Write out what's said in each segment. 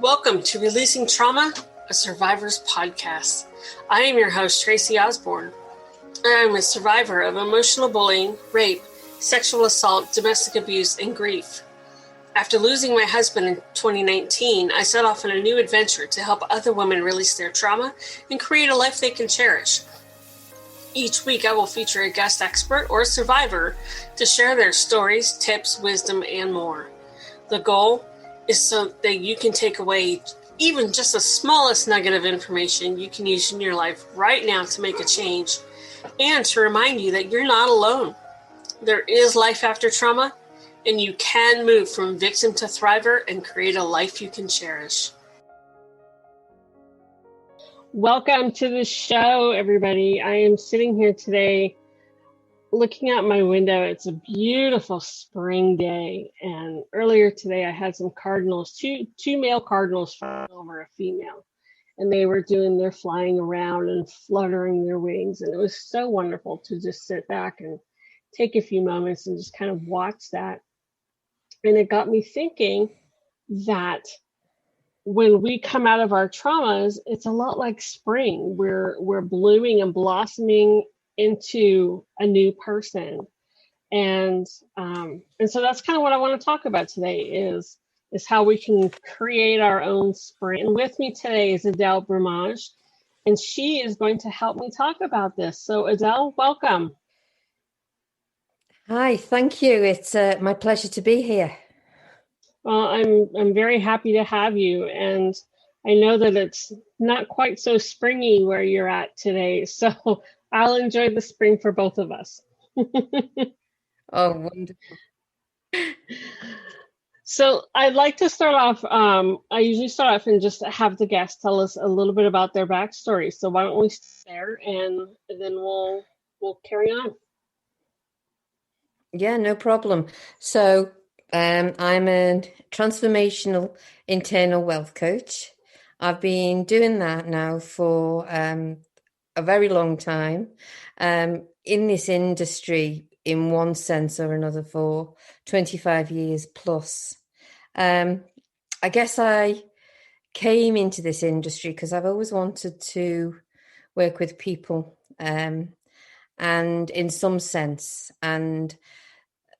Welcome to Releasing Trauma, a Survivor's Podcast. I am your host, Tracy Osborne. I am a survivor of emotional bullying, rape, sexual assault, domestic abuse, and grief. After losing my husband in 2019, I set off on a new adventure to help other women release their trauma and create a life they can cherish. Each week, I will feature a guest expert or survivor to share their stories, tips, wisdom, and more. The goal is so that you can take away even just the smallest nugget of information you can use in your life right now to make a change, and to remind you that you're not alone. There is life after trauma, and you can move from victim to thriver and create a life you can cherish. Welcome to the show, everybody. I am sitting here today looking out my window. It's a beautiful spring day, and earlier today I had some cardinals, two male cardinals flying over a female, and they were doing their flying around and fluttering their wings, and it was so wonderful to just sit back and take a few moments and just kind of watch that. And it got me thinking that when we come out of our traumas, it's a lot like spring. We're blooming and blossoming into a new person, and so that's kind of what I want to talk about today is how we can create our own spring. And with me today is Adele Brimage, and she is going to help me talk about this. So Adele, welcome. Hi, thank you. It's my pleasure to be here. Well, I'm very happy to have you, and I know that it's not quite so springy where you're at today, so I'll enjoy the spring for both of us. Oh, wonderful. So I'd like to start off, I usually start off and just have the guests tell us a little bit about their backstory. So why don't we start there, and then we'll carry on. Yeah, no problem. So I'm a transformational internal wealth coach. I've been doing that now for a very long time, in this industry in one sense or another for 25 years plus. I guess I came into this industry because I've always wanted to work with people, and in some sense, and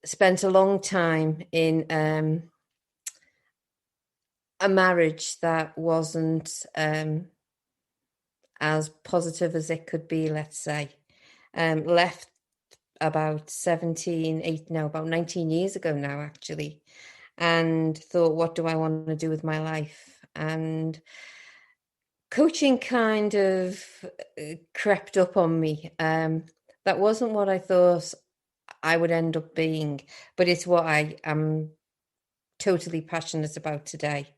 spent a long time in a marriage that wasn't as positive as it could be, let's say. Left about 19 years ago now, actually, and thought, what do I want to do with my life? And coaching kind of crept up on me. That wasn't what I thought I would end up being, but it's what I am totally passionate about today.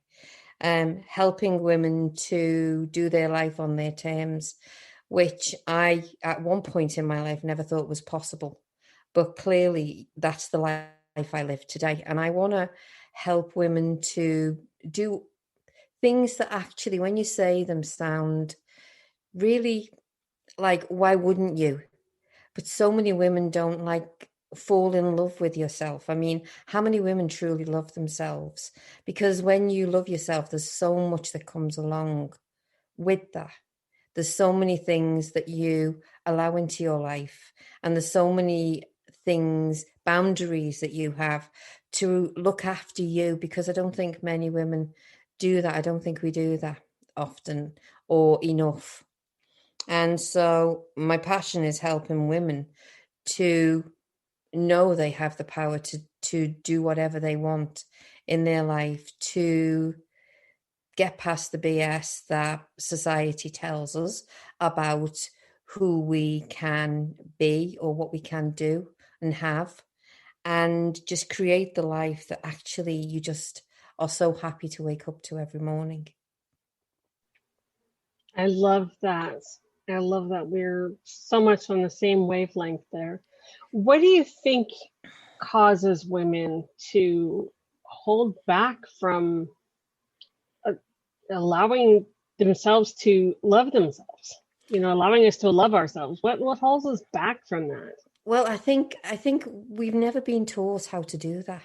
Helping women to do their life on their terms, which I, at one point in my life, never thought was possible. But clearly, that's the life I live today. And I want to help women to do things that actually, when you say them, sound really like, why wouldn't you? But so many women don't fall in love with yourself. I mean, how many women truly love themselves? Because when you love yourself, there's so much that comes along with that. There's so many things that you allow into your life, and there's so many things, boundaries that you have to look after you, because I don't think many women do that. I don't think we do that often or enough. And so my passion is helping women to know they have the power to do whatever they want in their life, to get past the BS that society tells us about who we can be or what we can do and have, and just create the life that actually you just are so happy to wake up to every morning. I love that. I love that we're so much on the same wavelength there. What do you think causes women to hold back from allowing themselves to love themselves? Allowing us to love ourselves. What holds us back from that? Well, I think we've never been taught how to do that.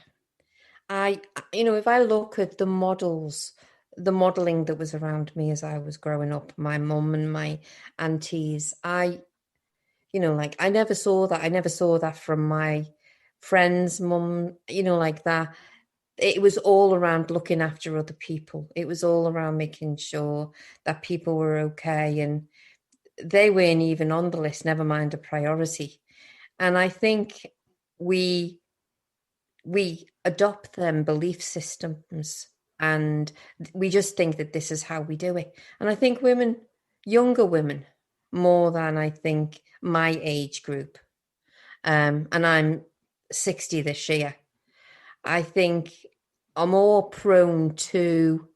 If I look at the models the modeling that was around me as I was growing up, my mum and my aunties, like I never saw that. I never saw that from my friends' mum, like that. It was all around looking after other people. It was all around making sure that people were okay, and they weren't even on the list, never mind a priority. And I think we adopt them belief systems, and we just think that this is how we do it. And I think women, younger women, more than I think my age group, and I'm 60 this year, I think are more prone to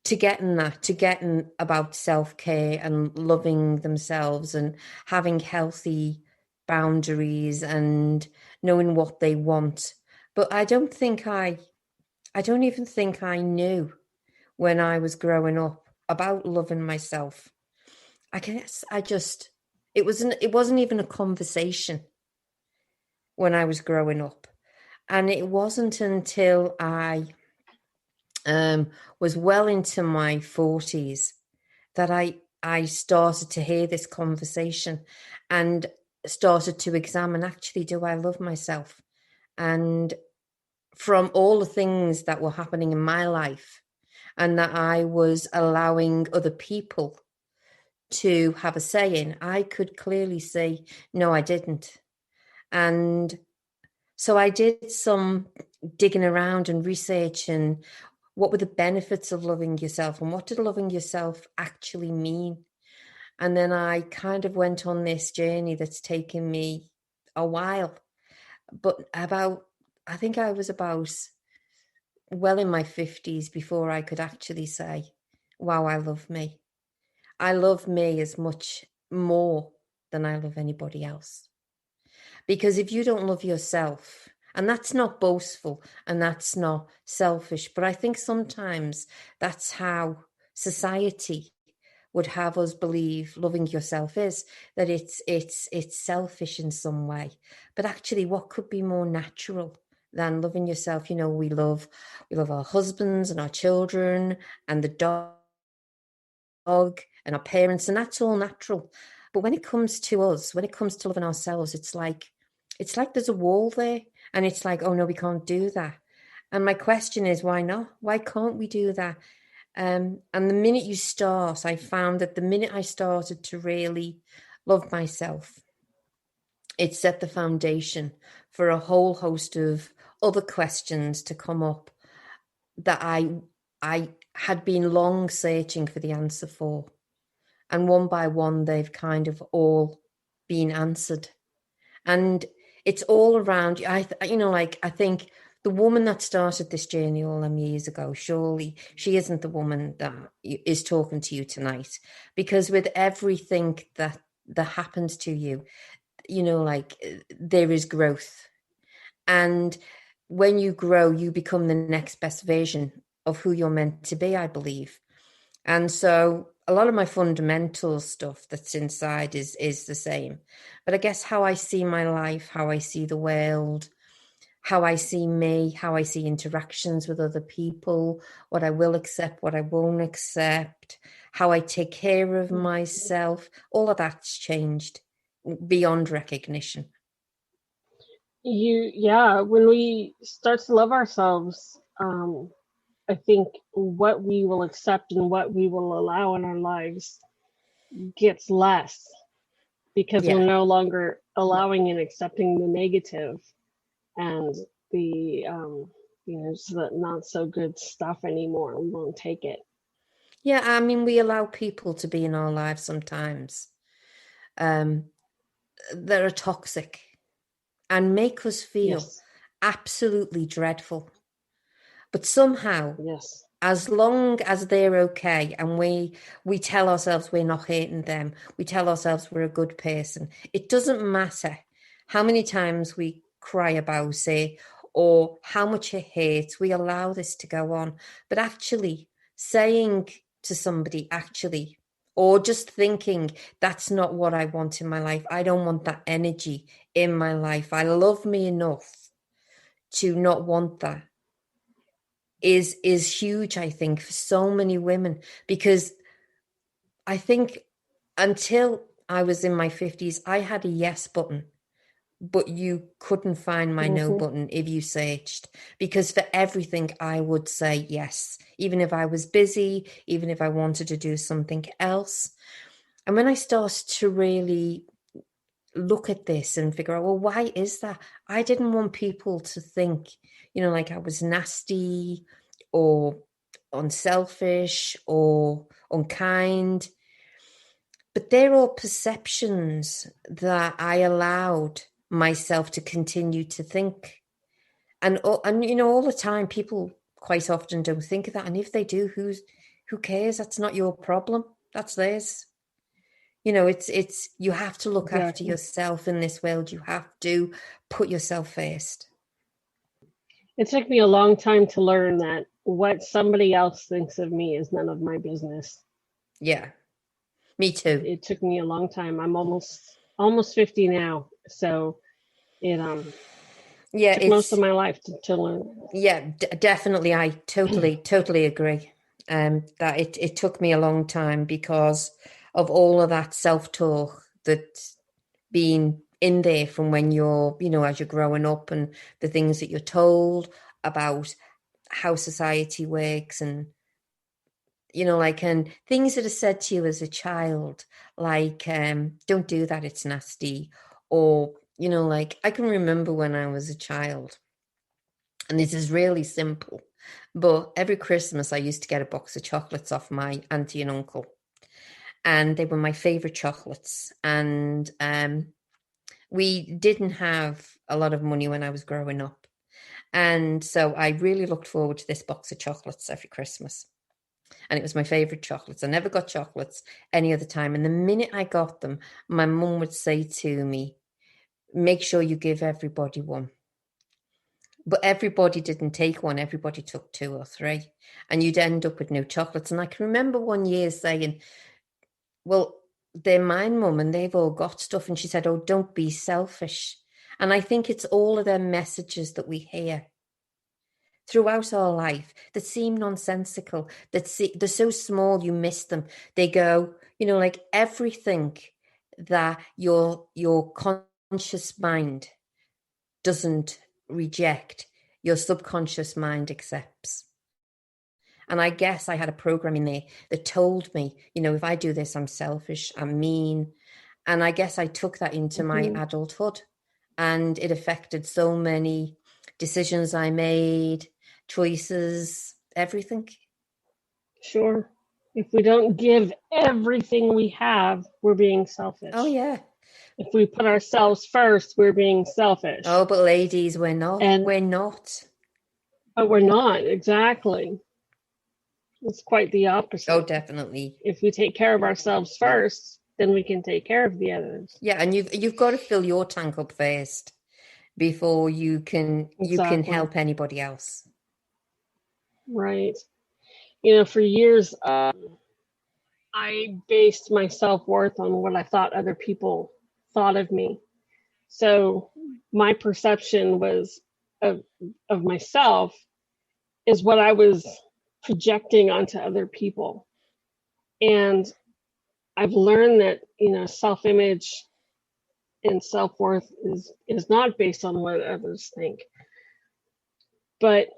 getting about self-care and loving themselves and having healthy boundaries and knowing what they want. But I don't even think I knew when I was growing up about loving myself. I guess it wasn't even a conversation when I was growing up. And it wasn't until I was well into my 40s that I started to hear this conversation and started to examine, actually, do I love myself? And from all the things that were happening in my life, and that I was allowing other people to have a say in, I could clearly say, no, I didn't. And so I did some digging around and research, and what were the benefits of loving yourself, and what did loving yourself actually mean? And then I kind of went on this journey that's taken me a while, but I think I was about well in my 50s before I could actually say, wow, I love me. I love me as much more than I love anybody else. Because if you don't love yourself, and that's not boastful and that's not selfish, but I think sometimes that's how society would have us believe loving yourself is, that it's selfish in some way. But actually, what could be more natural than loving yourself? We love our husbands and our children and the dog and our parents, and that's all natural. But when it comes to us, when it comes to loving ourselves, it's like there's a wall there, and it's like, oh no, we can't do that. And my question is, why not? Why can't we do that? And the minute you start, I found that the minute I started to really love myself, it set the foundation for a whole host of other questions to come up that I had been long searching for the answer for. And one by one, they've kind of all been answered. And it's all around. I think the woman that started this journey all them years ago, surely she isn't the woman that is talking to you tonight. Because with everything that happens to you, there is growth. And when you grow, you become the next best version of who you're meant to be, I believe. And so a lot of my fundamental stuff that's inside is the same. But I guess how I see my life, how I see the world, how I see me, how I see interactions with other people, what I will accept, what I won't accept, how I take care of myself, all of that's changed beyond recognition. Yeah, when we start to love ourselves, I think what we will accept and what we will allow in our lives gets less, because Yeah. we're no longer allowing and accepting the negative and the just the not so good stuff anymore. We won't take it. Yeah, I mean, we allow people to be in our lives sometimes um, that are toxic and make us feel Yes, absolutely dreadful. But somehow, yes, as long as they're okay, and we tell ourselves we're not hating them, we tell ourselves we're a good person, it doesn't matter how many times we cry about it or how much it hurts, we allow this to go on. But actually saying to somebody, actually, or just thinking, that's not what I want in my life, I don't want that energy in my life, I love me enough to not want that, is huge, I think, for so many women, because I think until I was in my 50s, I had a yes button, but you couldn't find my no Hmm. button if you searched, because for everything I would say yes, even if I was busy, even if I wanted to do something else. And when I started to really look at this and figure out, well, why is that? I didn't want people to think, like I was nasty or unselfish or unkind. But they're all perceptions that I allowed myself to continue to think. And all the time, people quite often don't think of that. And if they do, who cares? That's not your problem. That's theirs. It's you have to look after Exactly. yourself in this world. You have to put yourself first. It took me a long time to learn that what somebody else thinks of me is none of my business. Yeah, me too. It took me a long time. I'm almost 50 now, so it Yeah, took most of it's my life to learn. yeah, definitely. I totally agree. That it took me a long time because of all of that self-talk that's been in there from when you're, as you're growing up, and the things that you're told about how society works, and and things that are said to you as a child, like don't do that, it's nasty. Or like, I can remember when I was a child, and this is really simple, but every Christmas I used to get a box of chocolates off my auntie and uncle, and they were my favorite chocolates. And we didn't have a lot of money when I was growing up, and so I really looked forward to this box of chocolates every Christmas. And it was my favorite chocolates. I never got chocolates any other time. And the minute I got them, my mum would say to me, make sure you give everybody one. But everybody didn't take one. Everybody took two or three. And you'd end up with no chocolates. And I can remember one year saying, well, they're mine, mum, and they've all got stuff. And she said, oh, don't be selfish. And I think it's all of them messages that we hear throughout our life that seem nonsensical, they're so small you miss them. They go, like everything that your conscious mind doesn't reject, your subconscious mind accepts. And I guess I had a program in there that told me, if I do this, I'm selfish, I'm mean. And I guess I took that into my Hmm. adulthood, and it affected so many decisions I made, choices, everything. Sure. If we don't give everything we have, we're being Oh, selfish. yeah. If we put ourselves first, we're being selfish. Oh, but ladies, we're not. And We're not. but we're not, exactly. It's quite the Oh, opposite. definitely. If we take care of ourselves first, then we can take care of the others. Yeah, and you've got to fill your tank up first before you can Exactly. help anybody else. Right. For years, I based my self-worth on what I thought other people thought of me. So my perception was of of myself is what I was projecting onto other people. And I've learned that, self-image and self-worth is not based on what others think. But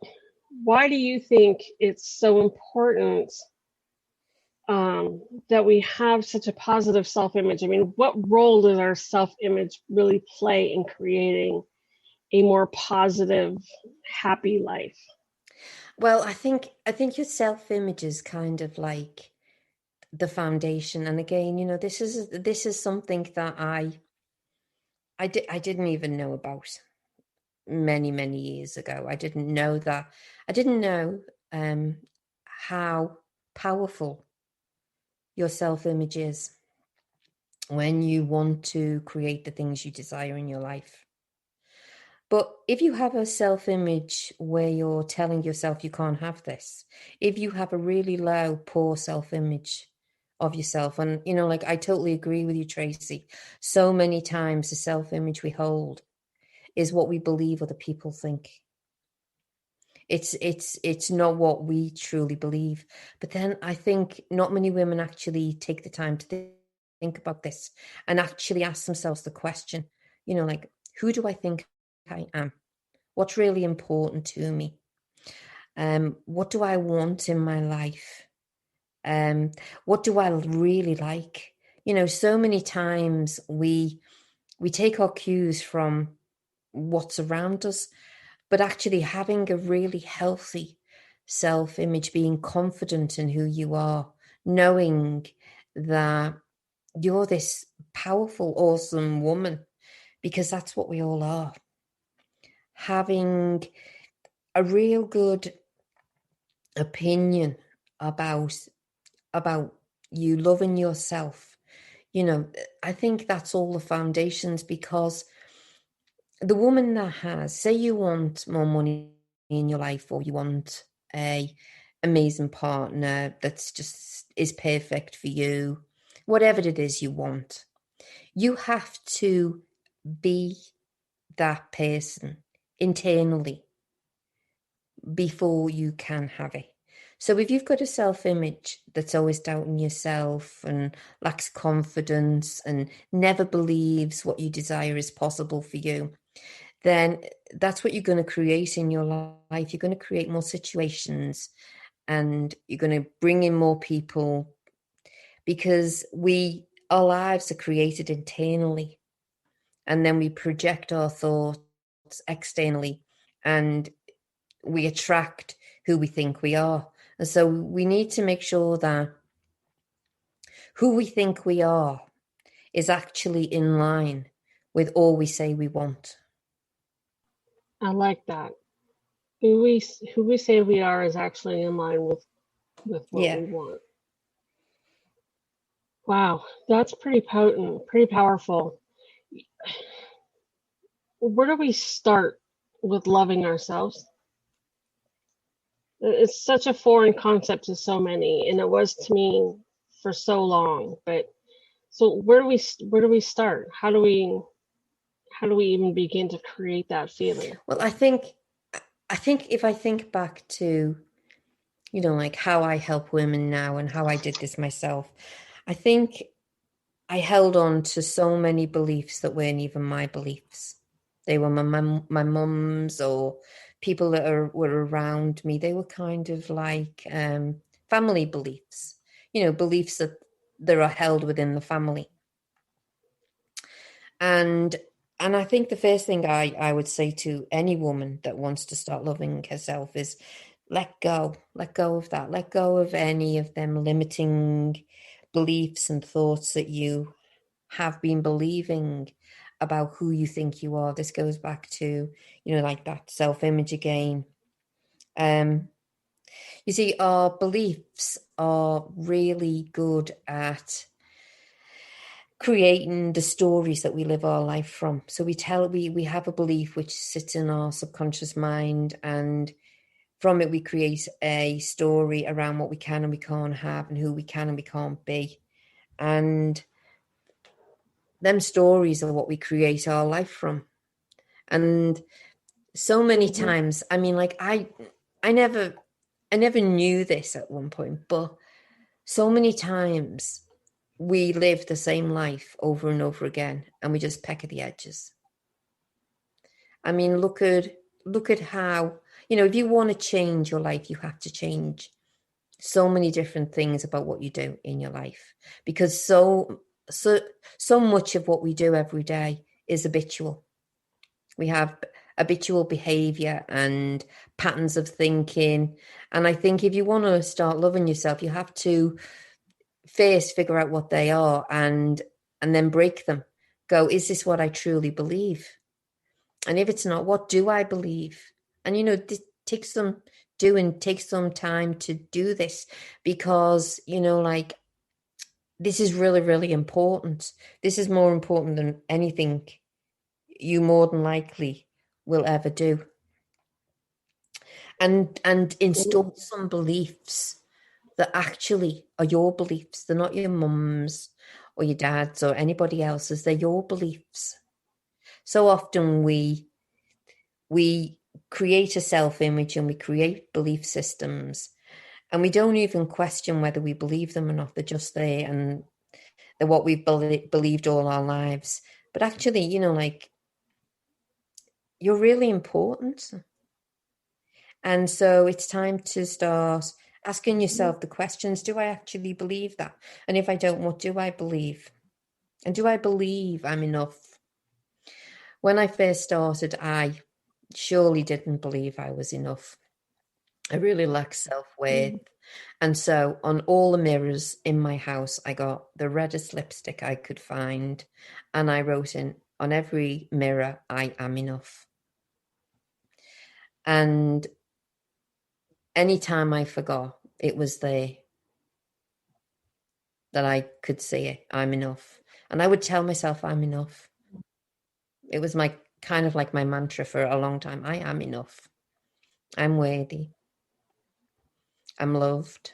why do you think it's so important that we have such a positive self-image? I mean, what role does our self-image really play in creating a more positive, happy life? Well, I think your self-image is kind of like the foundation. And again, this is something that I didn't even know about many, many years ago. I didn't know that. I didn't know um, how powerful your self-image is when you want to create the things you desire in your life. But if you have a self-image where you're telling yourself you can't have this, if you have a really low, poor self-image of yourself, and like, I totally agree with you, Tracy. So many times the self-image we hold is what we believe other people think. It's not what we truly believe. But then I think not many women actually take the time to think about this and actually ask themselves the question, like, who do I think I am? What's really important to me? What do I want in my life? What do I really like? So many times we take our cues from what's around us, but actually having a really healthy self-image, being confident in who you are, knowing that you're this powerful, awesome woman, because that's what we all are. Having a real good opinion about you, loving yourself. I think that's all the foundations, because the woman that has, say you want more money in your life, or you want a amazing partner that's just is perfect for you, whatever it is you want, you have to be that person internally before you can have it. So if you've got a self-image that's always doubting yourself and lacks confidence and never believes what you desire is possible for you, then that's what you're going to create in your life. You're going to create more situations, and you're going to bring in more people, because our lives are created internally, and then we project our thoughts externally, and we attract who we think we are. And so we need to make sure that who we think we are is actually in line with all we say we want. I like that. Who we say we are is actually in line with what Yeah. we want. Wow, that's pretty potent, pretty powerful. Where do we start with loving ourselves? It's such a foreign concept to so many, and it was to me for so long. But so where do we start? How do we even begin to create that feeling? Well, I think if I think back to, like how I help women now and how I did this myself, I think I held on to so many beliefs that weren't even my beliefs. They were my mum's, or people that were around me. They were kind of like family beliefs, beliefs that are held within the family. And I think the first thing I would say to any woman that wants to start loving herself is let go of that, let go of any of them limiting beliefs and thoughts that you have been believing about who you think you are. This goes back to, like that self-image again. You see, our beliefs are really good at creating the stories that we live our life from. So we have a belief which sits in our subconscious mind, and from it we create a story around what we can and we can't have, and who we can and we can't be. And them stories are what we create our life from. And so many Hmm. times, I mean, like I never knew this at one point, but so many times we live the same life over and over again, and we just peck at the edges. I mean, look at how, if you want to change your life, you have to change so many different things about what you do in your life, because so much of what we do every day is habitual. We have habitual behavior and patterns of thinking. And I think if you want to start loving yourself, you have to first figure out what they are, and then break them. Go, is this what I truly believe? And if it's not, what do I believe? And take some time to do this, because like, this is really, really important. This is more important than anything you more than likely will ever do. And install some beliefs that actually are your beliefs. They're not your mum's or your dad's or anybody else's. They're your beliefs. So often we create a self-image and we create belief systems, and we don't even question whether we believe them or not. They're just there, and they're what we've believed all our lives. But actually, like, you're really important. And so it's time to start asking yourself the questions: do I actually believe that? And if I don't, what do I believe? And do I believe I'm enough? When I first started, I surely didn't believe I was enough. I really lacked self-worth. And so on all the mirrors in my house, I got the reddest lipstick I could find. And I wrote in on every mirror, I am enough. And anytime I forgot, it was there that I could see it. I'm enough. And I would tell myself I'm enough. It was my kind of like my mantra for a long time. I am enough. I'm worthy. I'm loved.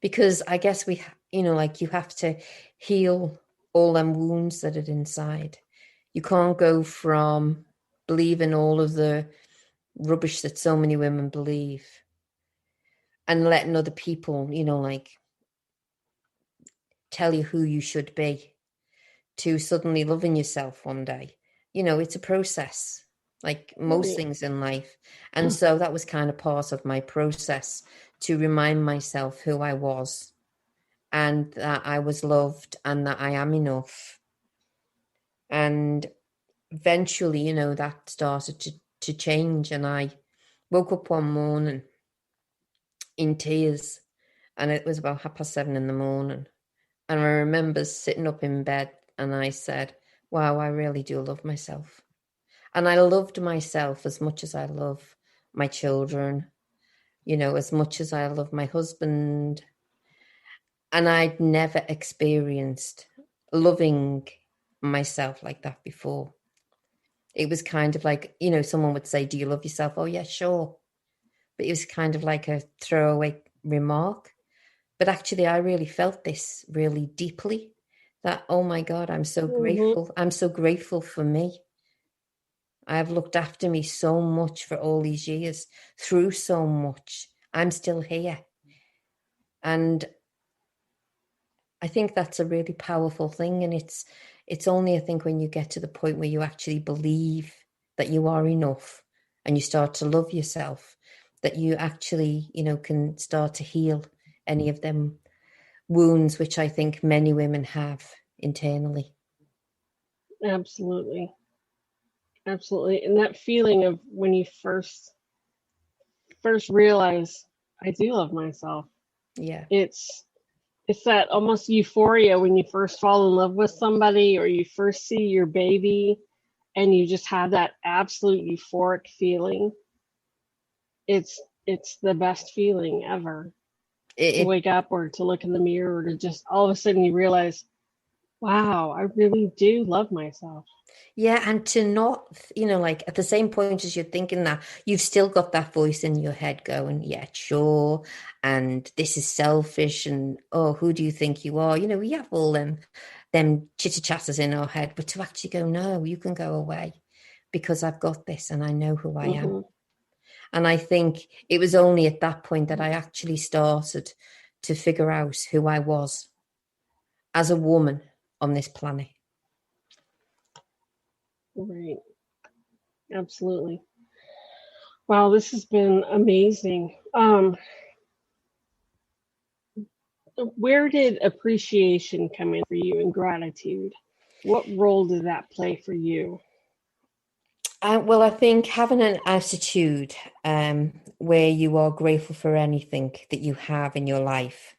Because I guess like, you have to heal all them wounds that are inside. You can't go from believing all of the rubbish that so many women believe and letting other people, like, tell you who you should be, to suddenly loving yourself one day. It's a process, like most things in life. And so that was kind of part of my process, to remind myself who I was, and that I was loved, and that I am enough. And eventually, that started to change. And I woke up one morning in tears, and it was about 7:30 in the morning. And I remember sitting up in bed, and I said, wow, I really do love myself. And I loved myself as much as I love my children, as much as I love my husband. And I'd never experienced loving myself like that before. It was kind of like, someone would say, do you love yourself? Oh, yeah, sure. But it was kind of like a throwaway remark. But actually, I really felt this really deeply, that, oh my God, I'm so grateful. I'm so grateful for me. I've looked after me so much for all these years, through so much. I'm still here. And I think that's a really powerful thing. And it's only, I think, when you get to the point where you actually believe that you are enough and you start to love yourself, that you actually, can start to heal any of them wounds, which I think many women have internally. Absolutely. Absolutely. And that feeling of when you first realize I do love myself. Yeah. It's that almost euphoria when you first fall in love with somebody, or you first see your baby and you just have that absolute euphoric feeling. It's the best feeling ever, to wake up or to look in the mirror, or to just all of a sudden you realize, wow, I really do love myself. Yeah, and to not, like, at the same point as you're thinking that, you've still got that voice in your head going, yeah, sure, and this is selfish, and oh, who do you think you are? We have all them chitter chatters in our head, but to actually go, no, you can go away, because I've got this and I know who I am. And I think it was only at that point that I actually started to figure out who I was as a woman on this planet. Right. Absolutely. Wow, this has been amazing. Where did appreciation come in for you, and gratitude? What role did that play for you? Well, I think having an attitude where you are grateful for anything that you have in your life,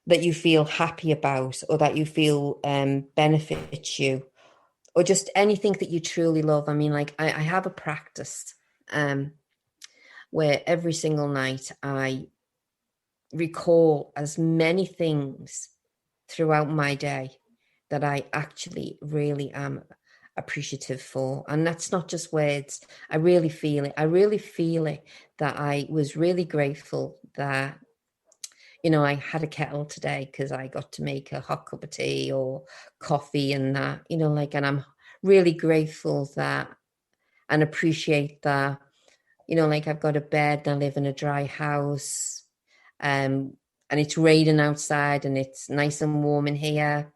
that you feel happy about, or that you feel benefits you, or just anything that you truly love. I mean, like, I have a practice where every single night I recall as many things throughout my day that I actually really am appreciative for. And that's not just words. I really feel it. I really feel it, that I was really grateful that, I had a kettle today because I got to make a hot cup of tea or coffee, and that, like, and I'm really grateful that, and appreciate that You know, like I've got a bed and I live in a dry house, and it's raining outside and it's nice and warm in here.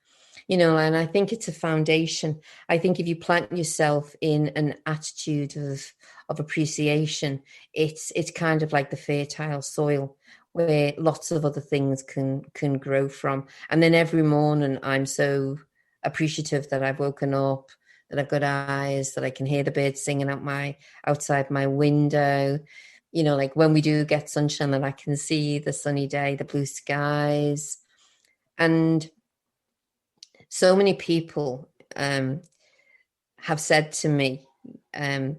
You know, and I think it's a foundation. I think if you plant yourself in an attitude of appreciation, it's kind of like the fertile soil where lots of other things can grow from. And then every morning I'm so appreciative that I've woken up, that I've got eyes, that I can hear the birds singing outside my window. You know, like when we do get sunshine, and I can see the sunny day, the blue skies. And so many people have said to me, I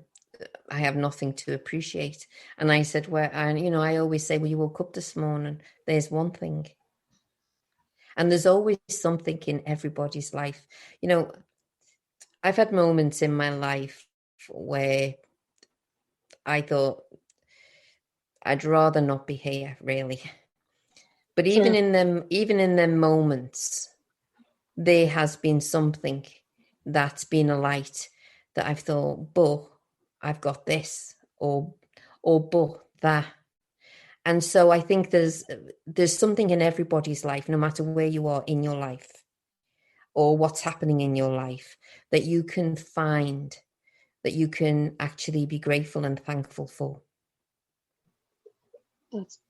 have nothing to appreciate. And I said, well, and you know, I always say, well, you woke up this morning, there's one thing. And there's always something in everybody's life. You know, I've had moments in my life where I thought I'd rather not be here, really. But Sure. even in them moments, there has been something that's been a light that I've thought, but I've got this, or but that. And so I think there's something in everybody's life, no matter where you are in your life or what's happening in your life, that you can find, that you can actually be grateful and thankful for.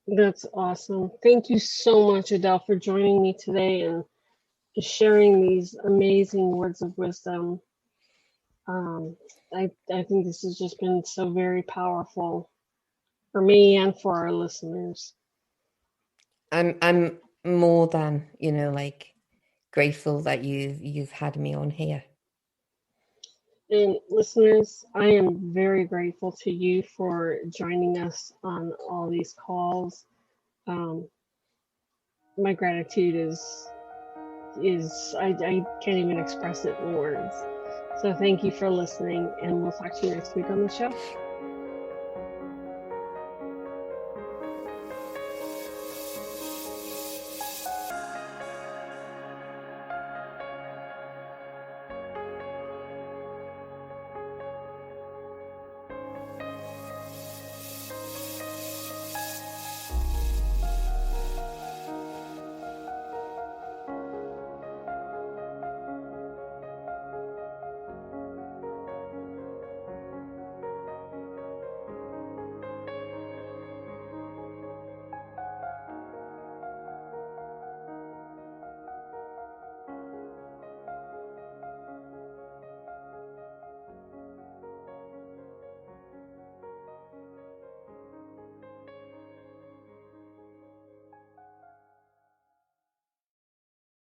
That's awesome. Thank you so much, Adele, for joining me today and sharing these amazing words of wisdom. I think this has just been so very powerful for me and for our listeners. I'm more than, you know, like grateful that you've had me on here. And listeners, I am very grateful to you for joining us on all these calls. My gratitude is I can't even express it in words. So thank you for listening, and we'll talk to you next week on the show.